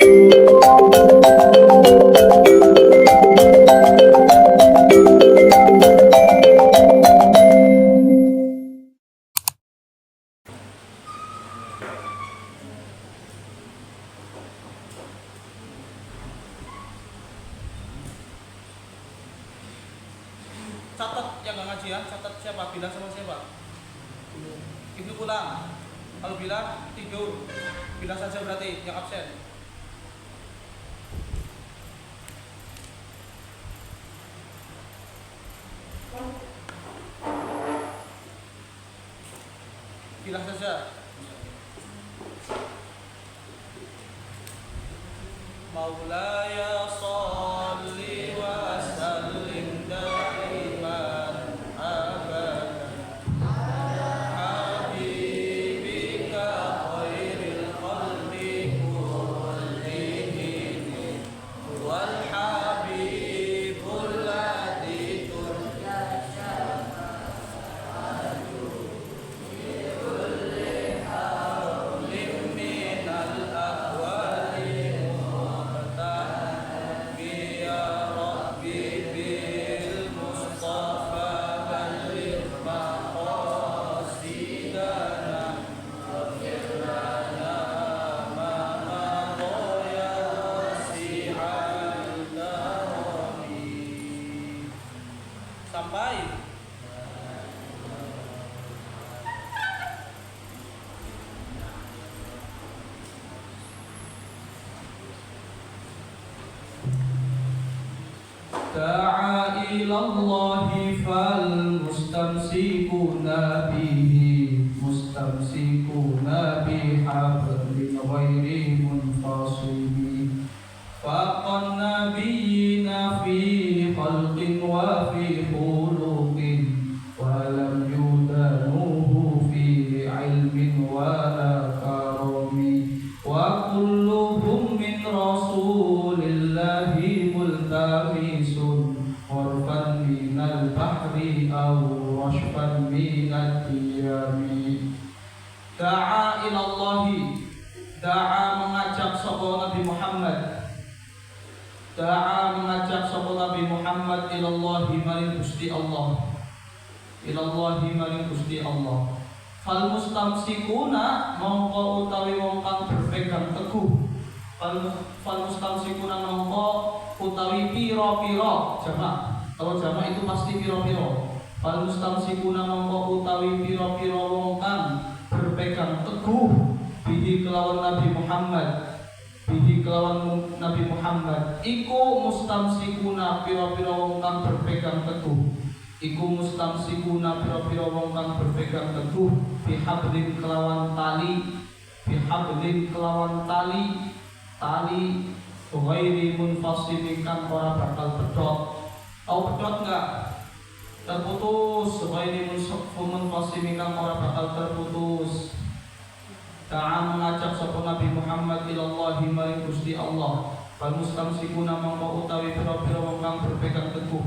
Catat yang nggak ngajian, catat siapa, bilang sama siapa. Ibnu pulang, kalau bilang tidur, bilang saja berarti yang absen. Bilang saja. Maulaya sholli wa sallim daiman abadan habibika khairil khalqi kullihim wal habibul ladzi turja syafa'atu fi kulli hawlin minal ahwali sampai da'a ilallahi fal mustamsikuna bihi mustamsikuna bihablin ghairi munfasimi faqan nabiyina fi khalqin wa fi khuluqin wa lam yudanuhu fi ilmin wa la karami wa kulluhum min rasulillahi multamisun urfan minal bahri aw rashfan minal diyami. Da'a ilallahi, da'a mengajak sapa Nabi Muhammad, da'a mengajak sapa Nabi Muhammad ilallahi maring Gusti Allah, ilallahi maring Gusti Allah. Fal mustamsikuna mongko utawi wong kang berpegang teguh, fal mustamsikuna mongko utawi piro-piro jamak. Kalau jamak itu pasti piro-piro. Fal mustamsikuna mongko utawi piro-piro wong kang berpegang teguh bihi kelawan Nabi Muhammad, bihi kelawan Nabi Muhammad iku mustamsikuna pira-pira wong kang berpegang teguh, iku mustamsikuna pira-pira wong kang berpegang teguh bihablin kelawan tali, bihablin kelawan tali, tali ghairi munfasimin kang ora bakal pedhot. Tahu pedhot enggak? Terputus, ghairi munfasimin kang ora bakal terputus. Da'a mengajak sapa Nabi Muhammad ilallahi maring Gusti Allah. Fal mustamsikuna mongko utawi pira-pira wong kang berpegang teguh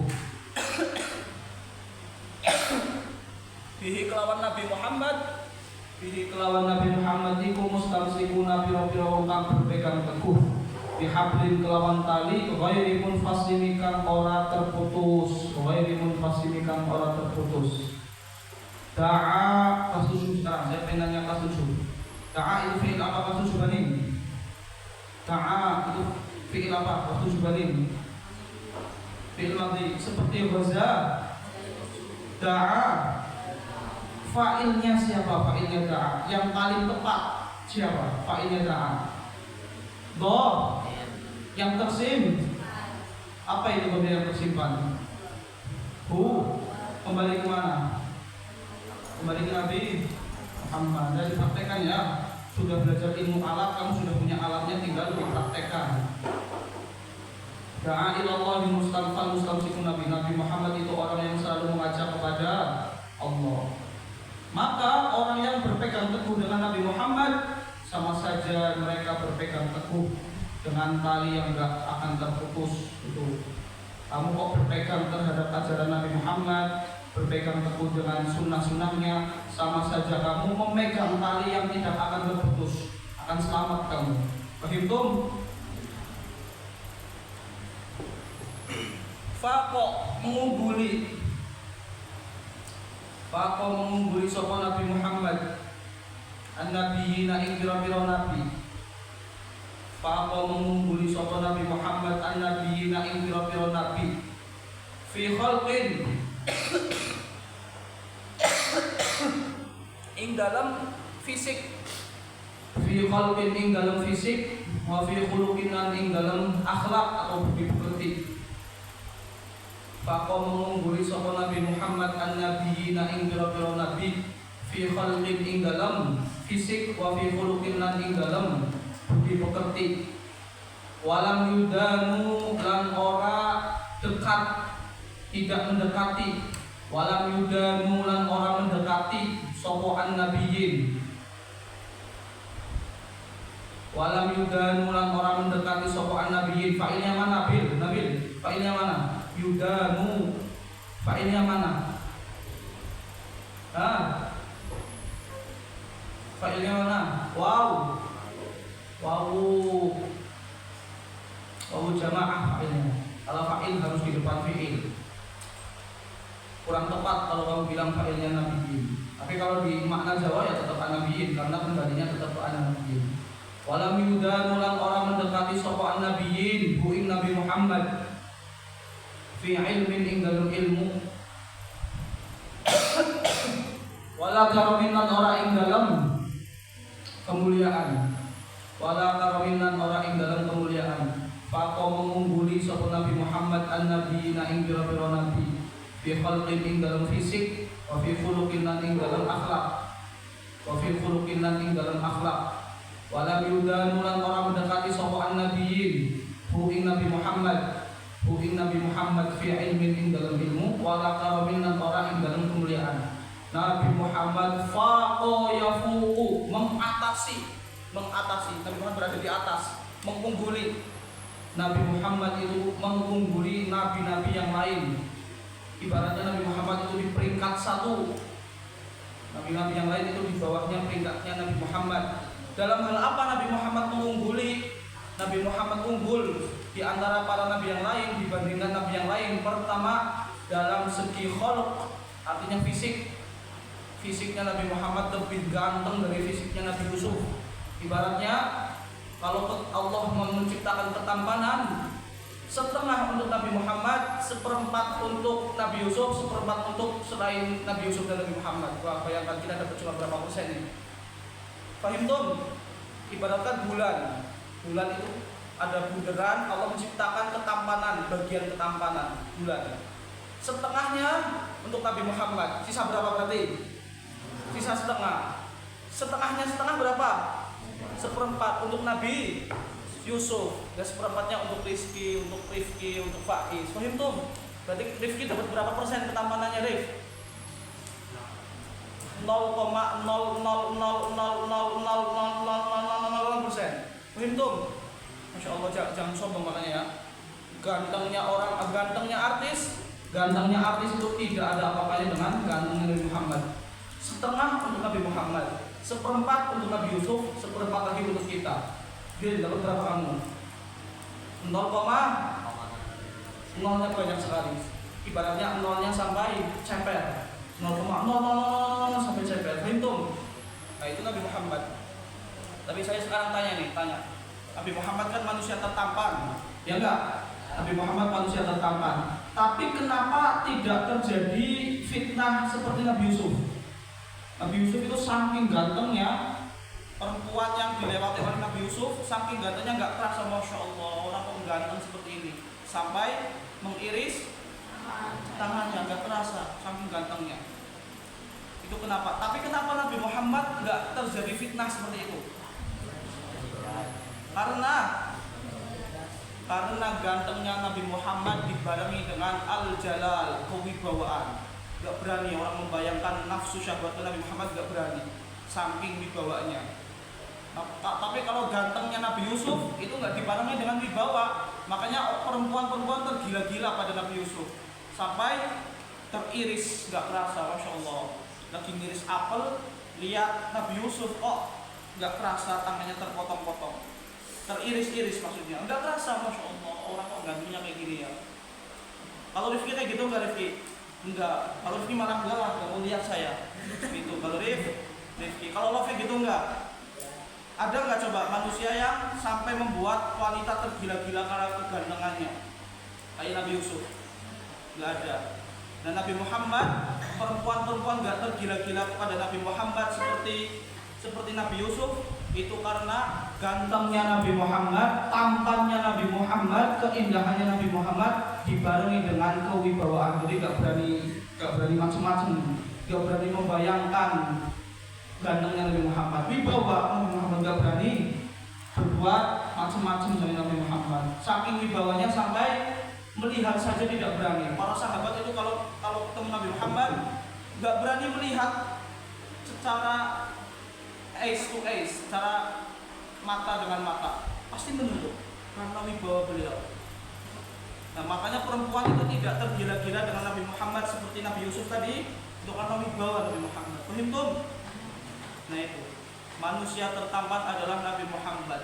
bihi kelawan Nabi Muhammad, bihi kelawan Nabi Muhammad iku mustamsikuna pira-pira wong kang berpegang teguh bihablin kelawan tali ghairi munfasimi kang ora terputus, ghairi munfasimi kang ora terputus. Da'a kasus sekarang saya pengen nanya kasus. Da'a itu fi'il apa kasus banin? Da'a itu fi'il apa kasus banin? Fi'il madhi seperti ghaza. Da'a fa'ilnya siapa? Fa'ilnya da'a yang paling tepat siapa? Fa'ilnya da'a. Dor yang tersim. Apa itu benda yang tersimpan? Kembali ke mana? Kembali ke Nabi Muhammad. Dan dipraktekan ya. Sudah belajar ilmu alat, kamu sudah punya alatnya, tinggal dipraktekan. Da'a ilallahi mustamsikun Nabi. Nabi Muhammad itu orang yang selalu mengajak kepada Allah. Maka orang yang berpegang teguh dengan Nabi Muhammad sama saja mereka berpegang teguh dengan tali yang gak akan terputus. Itu kamu kok berpegang terhadap ajaran Nabi Muhammad, berpegang teguh dengan sunnah-sunnahnya, sama saja kamu memegang tali yang tidak akan terputus, akan selamat kamu. Paham? Faqo mengungguli sapa Nabi Muhammad an-nabiyina ing pira-pira nabi. Faqo mengungguli sapa Nabi Muhammad an-nabiyina ing pira-pira nabi. Fi khalqin ing dalam fisik. Fi khalqin ing dalam fisik, wa fi khuluqin ing dalam akhlak atau budi pekerti. Faqo mengungguli sapa Nabi Muhammad an-nabiyina ing pira-pira nabi fi khalqin ing dalam fisik wa fi khuluqin ing dalam budi pekerti. Walam yudanu lan ora dekat, tidak mendekati. Walam yudanu lan ora mendekati sapa an-nabiyyin. Walam yudanu lan ora mendekati sapa an-nabiyyin. Fa'ilnya mana bil? Nabil. Fa'ilnya mana? Yudanu. Fa'ilnya mana? Fa'ilnya mana? Wow. Wow jamaah fa'ilnya. Kalau fa'il harus di depan fi'il. Kurang tepat kalau kamu bilang fa'ilnya nabiyyin. Tapi kalau di makna Jawa ya tetap an-nabiyyin karena kembalinya tetap ke an-nabiyyin. Walam yudanu lan orang mendekati sapa an-nabiyyin hu ing Nabi Muhammad fi ilmin ing dalam ilmu. Wala karamin lan ora ing dalam kemuliaan. Wala karamin lan ora ing dalam kemuliaan. Faqo mengungguli sapa Nabi Muhammad an-nabiyina ing pira-pira nabi fi khalqin ing dalam fisik wa fi khuluqin lan ing dalam akhlak. Wa fi khuluqin lan ing dalam akhlak. Wala yudanu lan ora mendekati sapa an-nabiyyin hu ing Nabi Muhammad fi ilmin ing dalam ilmu. Wala karamin lan ora ing dalam kemuliaan. Nabi Muhammad faqo yafuqu mengatasi. Nabi Muhammad berada di atas, mengungguli. Nabi Muhammad itu mengungguli nabi-nabi yang lain. Ibaratnya Nabi Muhammad itu di peringkat 1. Nabi-nabi yang lain itu di bawahnya peringkatnya Nabi Muhammad. Dalam hal apa Nabi Muhammad mengungguli? Nabi Muhammad unggul di antara para nabi yang lain dibandingkan nabi yang lain. Pertama, dalam segi khalq, artinya fisik. Fisiknya Nabi Muhammad lebih ganteng dari fisiknya Nabi Yusuf. Ibaratnya kalau Allah menciptakan ketampanan, setengah untuk Nabi Muhammad, seperempat untuk Nabi Yusuf, seperempat untuk selain Nabi Yusuf dan Nabi Muhammad. Wah, bayangkan kita dapat cuma berapa persen ini. Fahim tuh? Ibaratkan bulan itu ada bunderan, Allah menciptakan ketampanan, bagian ketampanan bulan. Setengahnya untuk Nabi Muhammad. Sisa berapa berarti? Sisa setengah. Setengah berapa? Seperempat untuk Nabi Yusuf. Dan seperempatnya untuk Rizki, untuk Rifki, untuk Faiz. Fahim tuh? Berarti Rifki dapat berapa persen ketampanannya, Rif? 0,0000000%. Fahim tuh? Masya Allah, jangan sombong makanya ya. Gantengnya artis itu tidak ada apa-apanya dengan gantengnya Nabi Muhammad. Setengah untuk Nabi Muhammad, seperempat untuk Nabi Yusuf, seperempat lagi untuk kita. Jadi dapat berapa kamu? 0,0-nya banyak sekali. Ibaratnya 0-nya sampai ceper. 0,000 sampai ceper. Hintung. Nah itu Nabi Muhammad. Tapi saya sekarang tanya. Nabi Muhammad kan manusia tertampan, ya enggak? Nabi Muhammad manusia tertampan. Tapi kenapa tidak terjadi fitnah seperti Nabi Yusuf? Nabi Yusuf itu saking gantengnya, perempuan yang dilewati oleh Nabi Yusuf saking gantengnya nggak terasa, Masya Allah, orang kok ganteng seperti ini, sampai mengiris tangannya, nggak terasa saking gantengnya. Itu kenapa? Tapi kenapa Nabi Muhammad nggak terjadi fitnah seperti itu? Karena gantengnya Nabi Muhammad dibarengi dengan al-jalal, kewibawaan. Gak berani orang membayangkan nafsu syahwat Nabi Muhammad, gak berani, saking wibawanya. Tapi kalau gantengnya Nabi Yusuf itu gak dibarengi dengan wibawa. Makanya perempuan-perempuan tergila-gila pada Nabi Yusuf sampai teriris, gak kerasa, Masya Allah. Lagi ngiris apel, lihat Nabi Yusuf, kok gak kerasa tangannya terpotong-potong, teriris-iris maksudnya, enggak terasa, Masya Allah, orang kok gantungnya kayak gini ya. Kalau Rifki kayak gitu enggak Rifki? Enggak. Kalau Rifki malah enggak lah, enggak mau lihat saya. Gitu. Kalau Rifki. Kalau Lofi gitu enggak? Ada enggak coba manusia yang sampai membuat wanita tergila-gila karena kegantengannya? Kayak Nabi Yusuf. Enggak ada. Dan Nabi Muhammad, perempuan-perempuan enggak tergila-gila kepada Nabi Muhammad seperti Nabi Yusuf, itu karena gantengnya Nabi Muhammad, tampannya Nabi Muhammad, keindahannya Nabi Muhammad dibarengi dengan kewibawaan. Jadi gak berani macam-macam, gak berani membayangkan gantengnya Nabi Muhammad. Wibawa Nabi Muhammad gak berani berbuat macam-macam dengan Nabi Muhammad. Saking wibawanya sampai melihat saja tidak berani. Para sahabat itu kalau ketemu Nabi Muhammad gak berani melihat secara face to face, secara mata dengan mata, pasti menunduk karena wibawa beliau. Nah, makanya perempuan itu tidak tergila-gila dengan Nabi Muhammad seperti Nabi Yusuf tadi, itu karena wibawa Nabi Muhammad. Paham tuh? Nah itu, manusia tertampan adalah Nabi Muhammad.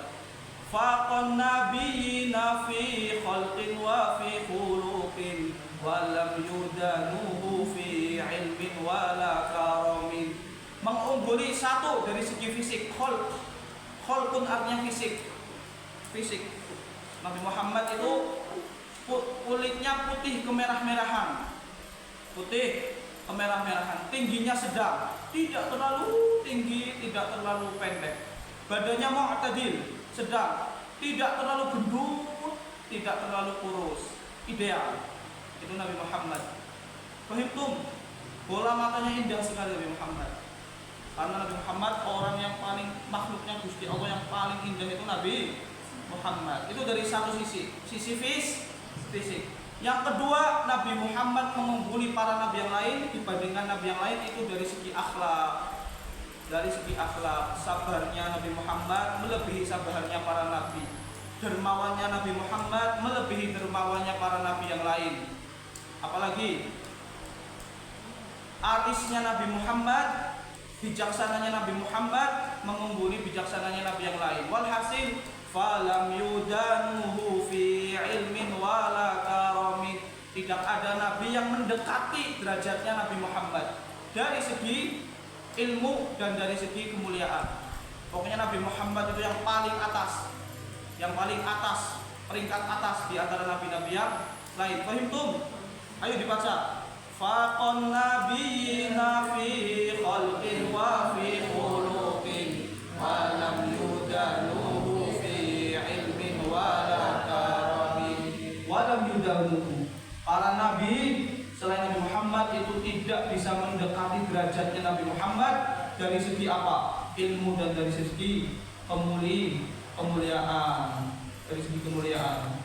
Faqan nabiyina fi khalqin wa fi khuluqin wa lam yudanuhu fi ilmin wa la karamin. Mengungguli satu dari segi fisik, khalqun artinya fisik. Nabi Muhammad itu kulitnya putih kemerah-merahan, tingginya sedang, tidak terlalu tinggi, tidak terlalu pendek. Badannya mu'tadil, sedang, tidak terlalu gendut, tidak terlalu kurus, ideal. Itu Nabi Muhammad. Fahimtum? Bola matanya indah sekali Nabi Muhammad. Karena Nabi Muhammad orang yang paling makhluknya Gusti Allah yang paling indah itu Nabi Muhammad. Itu dari satu sisi fisik. Yang kedua, Nabi Muhammad mengungguli para nabi yang lain dibandingkan nabi yang lain itu dari segi akhlak. Dari segi akhlak, sabarnya Nabi Muhammad melebihi sabarnya para nabi. Dermawannya Nabi Muhammad melebihi dermawannya para nabi yang lain. Apalagi arisnya Nabi Muhammad, bijaksananya Nabi Muhammad mengungguli bijaksananya Nabi yang lain. Walhasil falam yudanuhu fi ilmin wala karamin. Tidak ada nabi yang mendekati derajatnya Nabi Muhammad dari segi ilmu dan dari segi kemuliaan. Pokoknya Nabi Muhammad itu yang paling atas, peringkat atas di antara nabi-nabi yang lain. Fahimtum? Ayo dibaca. Faqan nabiyina fi khalqin wa fi khuluqin wa lam yudanuhu fi ilmin wa la karamin. Wa lam yudanuhu. Para nabi selain Nabi Muhammad itu tidak bisa mendekati derajatnya Nabi Muhammad dari segi apa? Ilmu dan dari segi kemuliaan. Dari segi kemuliaan.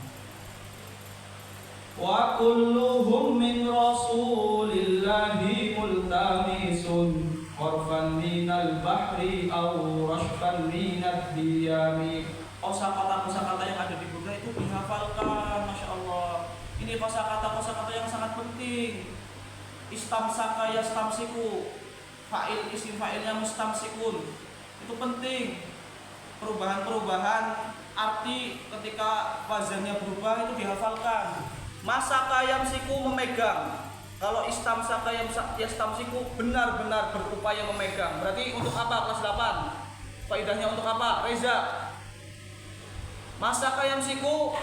Wa kulluhum min rasulillahi multamisun qorfan minal bahri aw rashfan minad diyami. Kosakata-kosakata yang ada di buku itu dihafalkan, Masya Allah. Ini kosakata yang sangat penting. Istamsaka yastamsiku, fa'il isim fa'ilnya mustamsikun. Itu penting. Perubahan-perubahan arti ketika wazannya berubah itu dihafalkan. Masaka yamsiku memegang. Kalau istamsaka yastamsiku benar-benar berupaya memegang. Berarti untuk apa kelas 8? Faedahnya untuk apa? Reza. Masaka yamsiku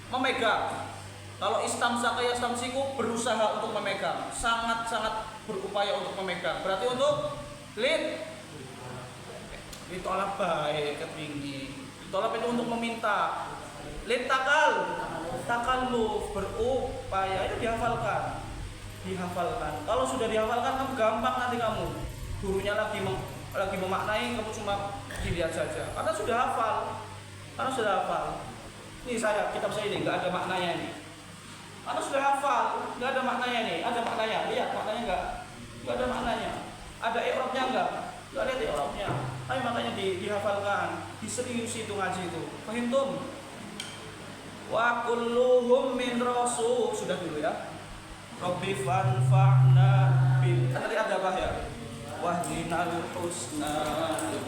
memegang. Kalau istamsaka yastamsiku berusaha untuk memegang. Sangat-sangat berupaya untuk memegang. Berarti untuk lid ditolak baik ke tinggi. Ditolak itu untuk meminta. Lid takalluf berupaya itu dihafalkan. Kalau sudah dihafalkan kamu gampang nanti kamu. Gurunya lagi memaknai, kamu cuma dilihat saja. Karena sudah hafal. Ini kitab saya ini nggak ada maknanya ini. Karena sudah hafal, nggak ada maknanya nih. Ada maknanya, lihat maknanya nggak? Nggak ada maknanya. Ada i'rabnya nggak? Nggak ada i'rabnya. Tapi maknanya dihafalkan, diseriusi itu ngaji itu. Fahimtum? Wa kulluhum min rasul. Sudah dulu ya. Rabbi fanfa'na bil. Kan tadi ada apa ya? Wahdinal husna li